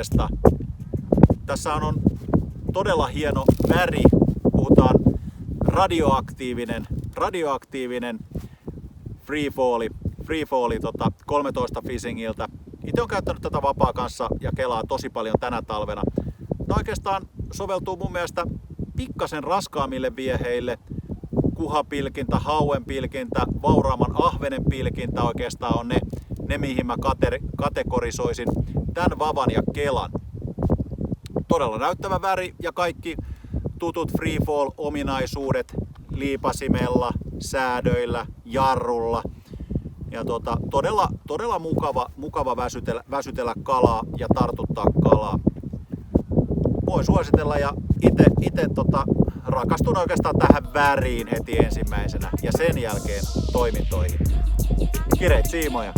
arjesta. Tässä on todella hieno väri. Puhutaan radioaktiivinen freefalli 13 Fishingiltä. Itse olen käyttänyt tätä vapaa kanssa ja kelaa tosi paljon tänä talvena. Tämä oikeastaan soveltuu mun mielestä pikkasen raskaammille vieheille. Kuhapilkintä, hauenpilkintä, vauraamman ahvenen pilkintä oikeastaan on ne mihin mä kategorisoisin tämän vavan ja kelan. Todella näyttävä väri ja kaikki tutut freefall-ominaisuudet liipasimella, säädöillä, jarrulla. Ja todella mukava väsytellä kalaa ja tartuttaa kalaa. Voin suositella ja itse rakastun oikeastaan tähän väriin heti ensimmäisenä ja sen jälkeen toimintoihin. Kireet siimoja!